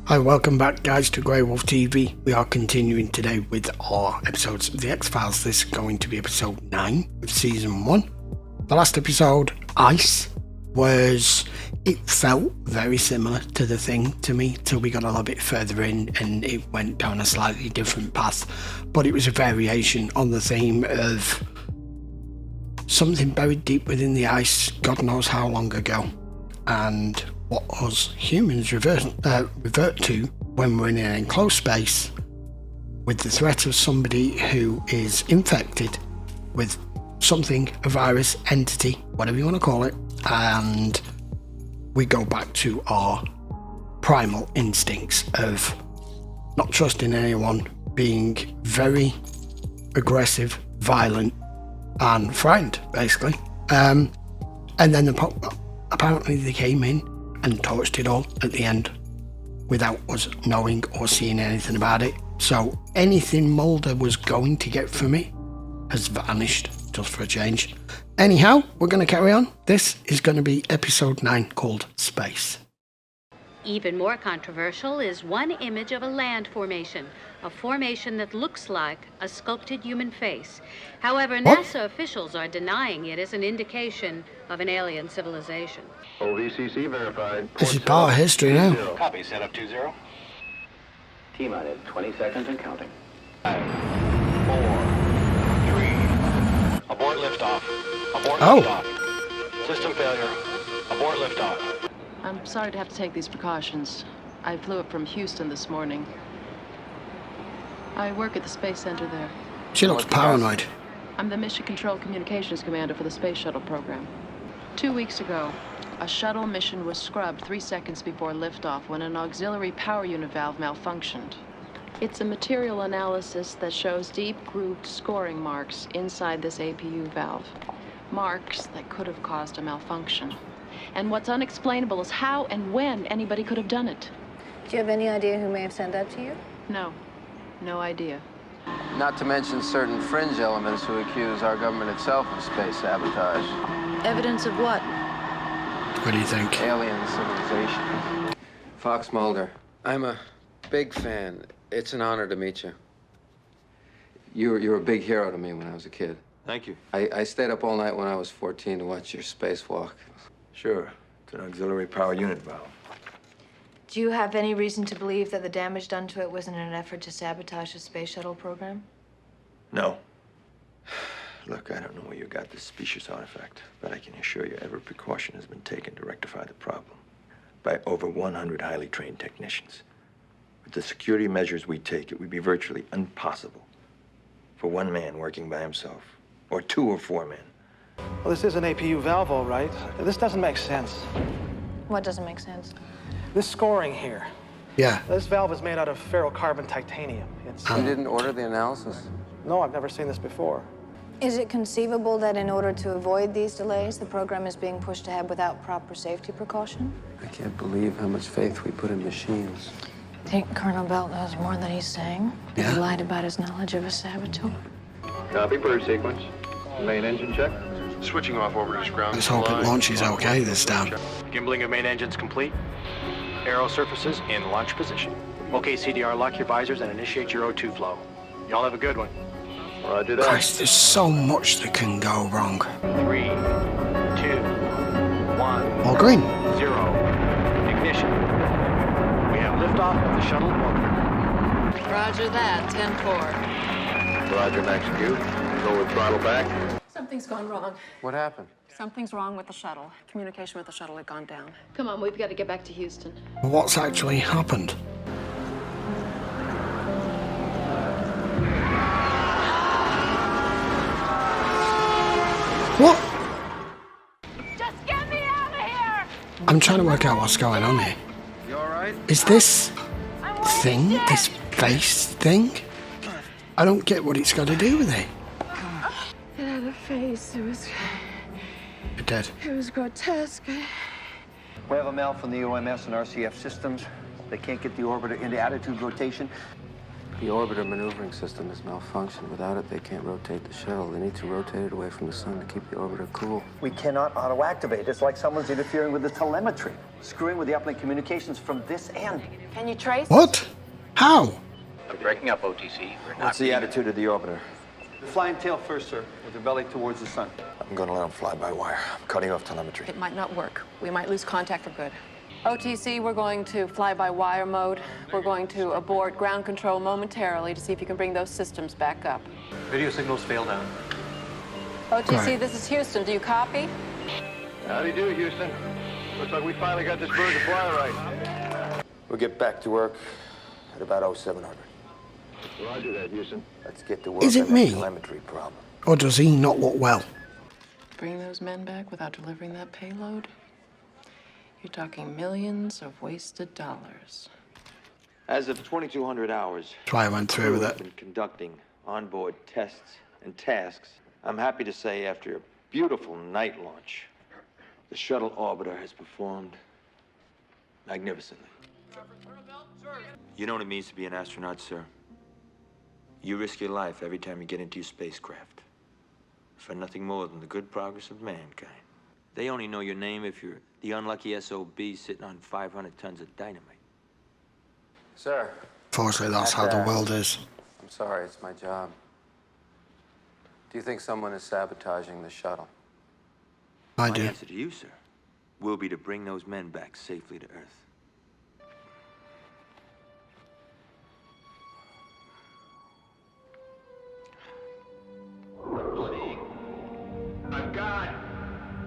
Hi, welcome back guys to GreyWolf TV. We are continuing today with our episodes of the X-Files. This is going to be episode 9 of season 1. The last episode, Ice, it felt very similar to The Thing to me till we got a little bit further in and it went down a slightly different path. But it was a variation on the theme of something buried deep within the ice, God knows how long ago, and what us humans revert to when we're in an enclosed space with the threat of somebody who is infected with something, a virus, entity, whatever you want to call it, and we go back to our primal instincts of not trusting anyone, being very aggressive, violent, and frightened, basically. And then apparently they came in and torched it all at the end without us knowing or seeing anything about it. So anything Mulder was going to get from it has vanished, just for a change. Anyhow, we're going to carry on. This is going to be episode 9 called Space. Even more controversial is one image of a land formation, a formation that looks like a sculpted human face. However, NASA officials are denying it as an indication of an alien civilization. OVCC verified. This is part of history now. Copy, set up 20. T-minus 20 seconds and counting. 5, 4, 3. Abort liftoff. Abort liftoff. System failure. Abort liftoff. I'm sorry to have to take these precautions. I flew up from Houston this morning. I work at the Space Center there. She looks paranoid. I'm the Mission Control Communications Commander for the Space Shuttle program. 2 weeks ago, a shuttle mission was scrubbed 3 seconds before liftoff when an auxiliary power unit valve malfunctioned. It's a material analysis that shows deep grooved scoring marks inside this APU valve. Marks that could have caused a malfunction. And what's unexplainable is how and when anybody could have done it. Do you have any idea who may have sent that to you? No idea. Not to mention certain fringe elements who accuse our government itself of space sabotage. Evidence of what? What do you think? Alien civilization. Fox Mulder, I'm a big fan. It's an honor to meet you. You were a big hero to me when I was a kid. Thank you. I stayed up all night when I was 14 to watch your spacewalk. Sure. It's an auxiliary power unit valve. Do you have any reason to believe that the damage done to it was in an effort to sabotage the space shuttle program? No. Look, I don't know where you got this specious artifact, but I can assure you every precaution has been taken to rectify the problem by over 100 highly trained technicians. With the security measures we take, it would be virtually impossible for one man working by himself, or 2 or 4 men. Well, this is an APU valve, all right. This doesn't make sense. What doesn't make sense? This scoring here. Yeah. This valve is made out of ferrocarbon titanium. You didn't order the analysis? No, I've never seen this before. Is it conceivable that in order to avoid these delays, the program is being pushed ahead without proper safety precaution? I can't believe how much faith we put in machines. Think Colonel Belt knows more than he's saying? Yeah. He lied about his knowledge of a saboteur. Copy, bird sequence. Main engine check. Switching off orbiter's ground. Let's hope it launches okay this time. Gimbaling of main engines complete. Aero surfaces in launch position. Okay, CDR, lock your visors and initiate your O2 flow. Y'all have a good one. Roger that. Christ, there's so much that can go wrong. 3, 2, 1. All green. 0. Ignition. We have liftoff of the shuttle orbiter. Roger that, 10-4. Roger, max Q. Lower throttle back. Something's gone wrong. What happened? Something's wrong with the shuttle. Communication with the shuttle had gone down. Come on, we've got to get back to Houston. What's actually happened? What? Just get me out of here! I'm trying to work out what's going on here. You all right? Is this thing, this face thing? I don't get what it's got to do with it. It had a face. It did. It was grotesque. We have a mail from the OMS and RCF systems. They can't get the orbiter into attitude rotation. The orbiter maneuvering system has malfunctioned. Without it, they can't rotate the shuttle. They need to rotate it away from the sun to keep the orbiter cool. We cannot auto-activate. It's like someone's interfering with the telemetry, screwing with the uplink communications from this end. Can you trace? What? How? We're breaking up, OTC. What's the attitude of the orbiter? Flying tail first, sir, with the belly towards the sun. I'm going to let him fly by wire. I'm cutting off telemetry. It might not work. We might lose contact for good. OTC, we're going to fly by wire mode. We're going to abort ground control momentarily to see if you can bring those systems back up. Video signals failed out. OTC, this is Houston. Do you copy? Howdy do, Houston. Looks like we finally got this bird to fly right. We'll get back to work at about 0700. Roger that, Houston. Let's get to work Is it on me? that telemetry problem. Or does he not look well? Bring those men back without delivering that payload? You're talking millions of wasted dollars. As of 2200 hours, That's why I went through with we've it. been conducting onboard tests and tasks. I'm happy to say after a beautiful night launch, the shuttle orbiter has performed magnificently. You know what it means to be an astronaut, sir? You risk your life every time you get into your spacecraft for nothing more than the good progress of mankind. They only know your name if you're the unlucky SOB sitting on 500 tons of dynamite. Sir. Fortunately, that's how the world is. I'm sorry, it's my job. Do you think someone is sabotaging the shuttle? I My do. answer to you, sir, will be to bring those men back safely to Earth.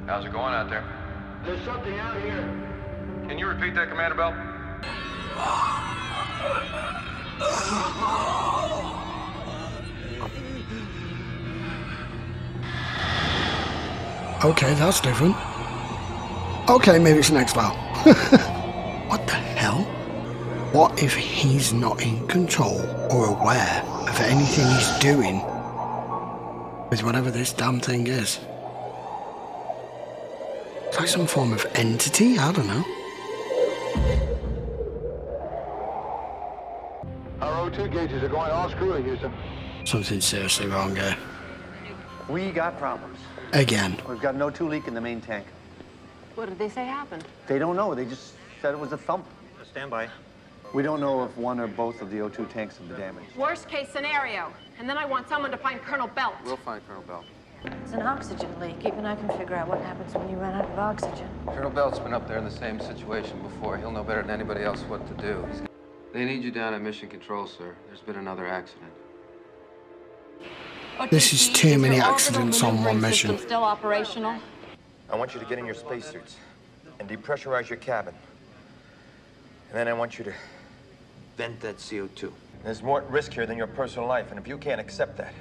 How's it going out there? There's something out here. Can you repeat that, Commander Bell? Okay, that's different. Okay, maybe it's an X-File. What the hell? What if he's not in control or aware of anything he's doing with whatever this damn thing is? It's like some form of entity, I don't know. Our O2 gauges are going all screwy, Houston. Something seriously wrong here. We got problems. Again. We've got an O2 leak in the main tank. What did they say happened? They don't know. They just said it was a thump. Stand by. We don't know if one or both of the O2 tanks have been damaged. Worst case scenario. And then I want someone to find Colonel Belt. We'll find Colonel Bell. It's an oxygen leak. Even I can figure out what happens when you run out of oxygen. Colonel Belt's been up there in the same situation before. He'll know better than anybody else what to do. They need you down at Mission Control, sir. There's been another accident. This is too many accidents on one mission. Still operational? I want you to get in your spacesuits and depressurize your cabin. And then I want you to vent that CO2. There's more at risk here than your personal life, and if you can't accept that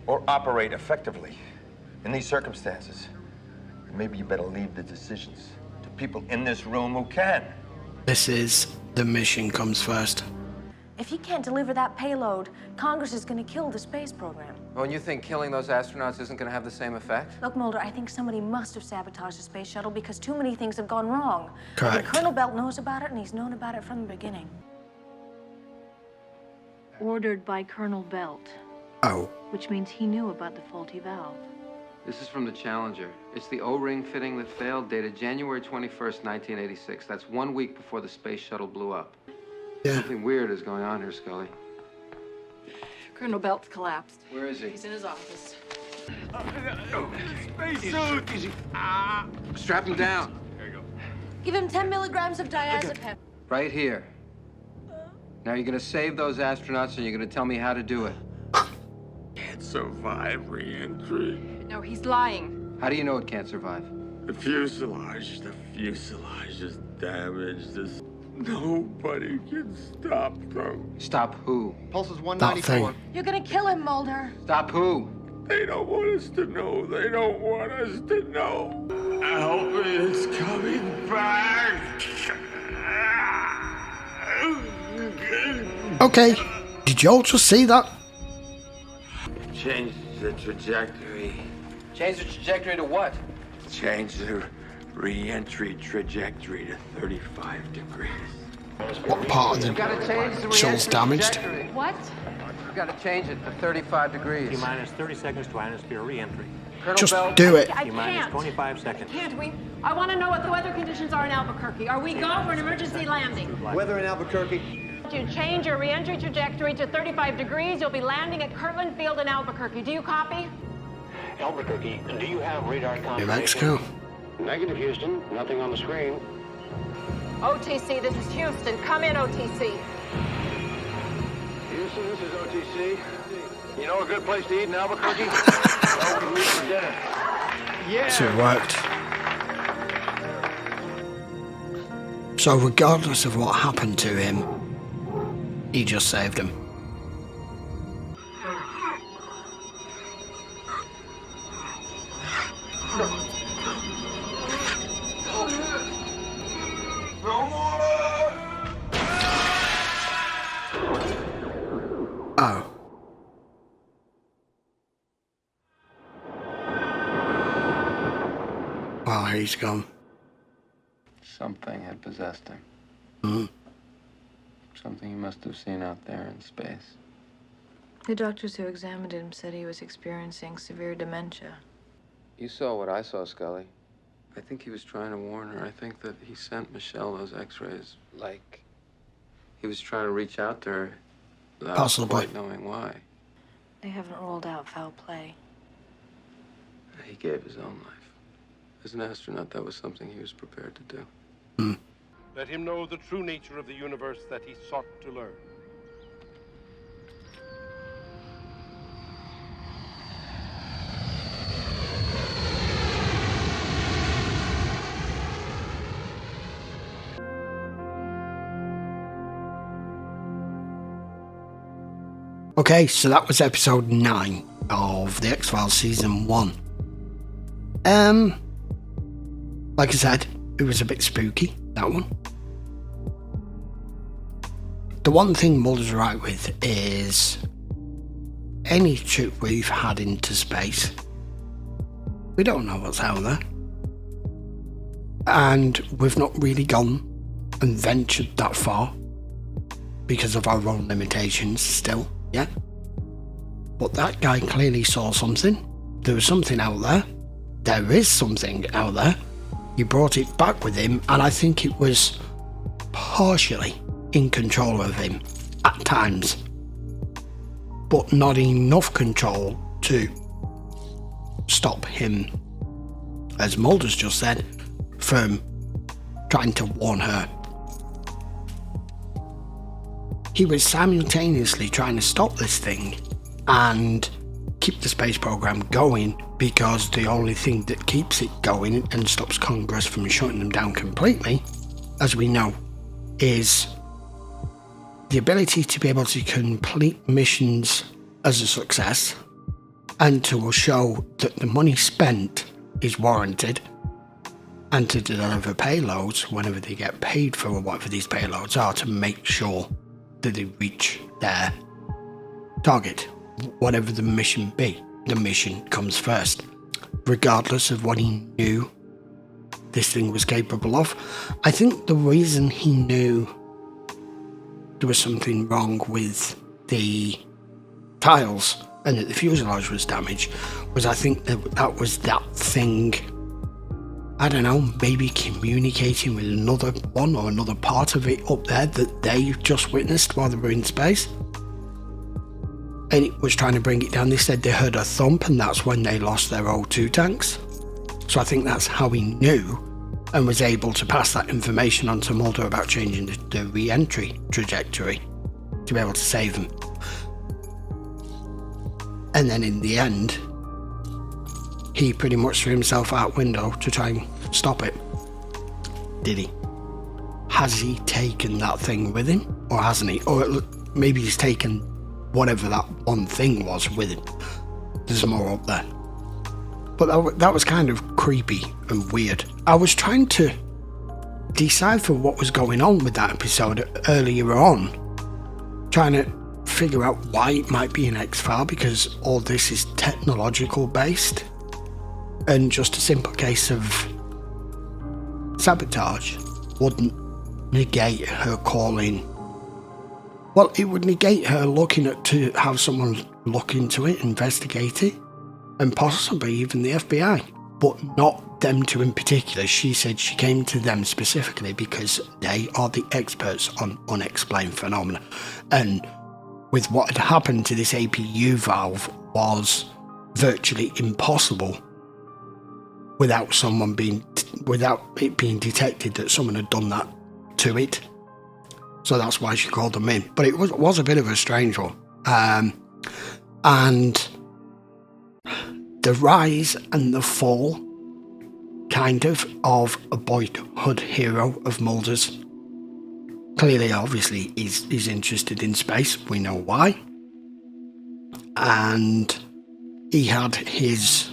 or operate effectively in these circumstances, then maybe you better leave the decisions to people in this room who can. This is the mission comes first. If he can't deliver that payload, Congress is going to kill the space program. Oh, and you think killing those astronauts isn't going to have the same effect? Look, Mulder, I think somebody must have sabotaged the space shuttle because too many things have gone wrong. Correct. And Colonel Belt knows about it, and he's known about it from the beginning. Ordered by Colonel Belt. Oh. Which means he knew about the faulty valve. This is from the Challenger. It's the O-ring fitting that failed, dated January 21st, 1986. That's 1 week before the space shuttle blew up. Yeah. Something weird is going on here, Scully. Colonel Belt's collapsed. Where is he? He's in his office. Spacesuit! Strap him down. There you go. Give him 10 milligrams of diazepam. Right here. Now you're going to save those astronauts and you're going to tell me how to do it. Can't survive re-entry. No, he's lying. How do you know it can't survive? The fuselage is damaged. Nobody can stop them. Stop who? Pulse is That 194. thing. You're going to kill him, Mulder. Stop who? They don't want us to know. They don't want us to know. Help me, it's coming back. Okay. Did you all just see that? Change the trajectory. Change the trajectory to what? Change the re-entry trajectory to 35 degrees. What part of the shell's damaged? What? We've got to change it to 35 degrees. T-minus 30 seconds to ionosphere re-entry. Just do it. T-minus 25 seconds. Can't we? I want to know what the weather conditions are in Albuquerque. Are we go for an emergency landing? Weather in Albuquerque. To change your re-entry trajectory to 35 degrees, you'll be landing at Kirtland Field in Albuquerque. Do you copy? Albuquerque, do you have radar New confirmation? Mexico. Negative, Houston. Nothing on the screen. OTC, this is Houston. Come in, OTC. Houston, this is OTC. You know a good place to eat in Albuquerque? Well, we can meet for dinner. Yeah. So it worked. So regardless of what happened to him, he just saved him. Oh. Well, he's gone. Something had possessed him. Mm-hmm. Something he must have seen out there in space. The doctors who examined him said he was experiencing severe dementia. You saw what I saw, Scully. I think he was trying to warn her. I think that he sent Michelle those x-rays like he was trying to reach out to her without Possibly. quite knowing why. They haven't ruled out foul play. He gave his own life. As an astronaut, that was something he was prepared to do. Mm. Let him know the true nature of the universe that he sought to learn. Okay, so that was episode 9 of The X-Files Season 1. Like I said, it was a bit spooky, that one. The one thing Mulder's right with is any trip we've had into space, we don't know what's out there. And we've not really gone and ventured that far because of our own limitations still, yeah? But that guy clearly saw something. There was something out there. There is something out there. He brought it back with him, and I think it was partially in control of him at times, but not enough control to stop him, as Mulder's just said, from trying to warn her. He was simultaneously trying to stop this thing and keep the space program going, because the only thing that keeps it going and stops Congress from shutting them down completely, as we know, is the ability to be able to complete missions as a success and to show that the money spent is warranted, and to deliver payloads whenever they get paid for whatever these payloads are, to make sure that they reach their target, whatever the mission be. The mission comes first, regardless of what he knew this thing was capable of. I think the reason he knew there was something wrong with the tiles and that the fuselage was damaged was, I think that was that thing, I don't know, maybe communicating with another one or another part of it up there that they just witnessed while they were in space. And it was trying to bring it down. They said they heard a thump, and that's when they lost their O2 tanks. So I think that's how he knew and was able to pass that information on to Mulder about changing the re-entry trajectory to be able to save him. And then in the end, he pretty much threw himself out window to try and stop it. Did he? Has he taken that thing with him? Or hasn't he? Or maybe he's taken whatever that one thing was with him. There's more up there. But that was kind of creepy and weird. I was trying to decipher what was going on with that episode earlier on, trying to figure out why it might be an X-File, because all this is technological based, and just a simple case of sabotage wouldn't negate her calling. Well, it would negate her looking at to have someone look into it, investigate it, and possibly even the FBI, but not them two in particular. She said she came to them specifically because they are the experts on unexplained phenomena, and with what had happened to this APU valve was virtually impossible without it being detected that someone had done that to it. So that's why she called them in. But it was a bit of a strange one. And the rise and the fall, kind of a boyhood hero of Mulder's. Clearly, obviously, he's interested in space. We know why. And he had his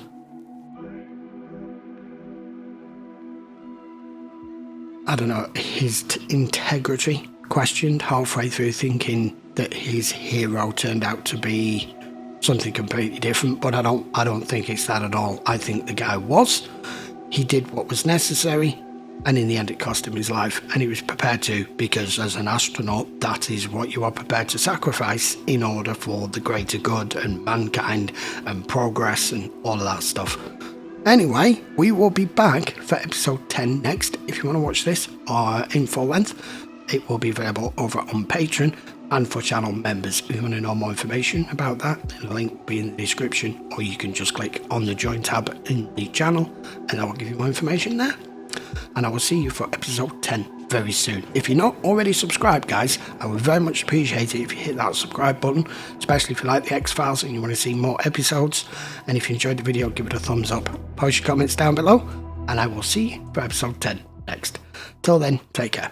integrity questioned halfway through, thinking that his hero turned out to be something completely different, but I don't think it's that at all. I think the guy he did what was necessary, and in the end it cost him his life, and he was prepared to, because as an astronaut that is what you are prepared to sacrifice in order for the greater good and mankind and progress and all of that stuff. Anyway, we will be back for episode 10 next. If you want to watch this in full length, it will be available over on Patreon, and for channel members, if you want to know more information about that, the link will be in the description, or you can just click on the join tab in the channel and I will give you more information there. And I will see you for episode 10 very soon. If you're not already subscribed, guys, I would very much appreciate it if you hit that subscribe button, especially if you like the X-Files and you want to see more episodes. And if you enjoyed the video, give it a thumbs up, post your comments down below, and I will see you for episode 10 next. Till then, take care.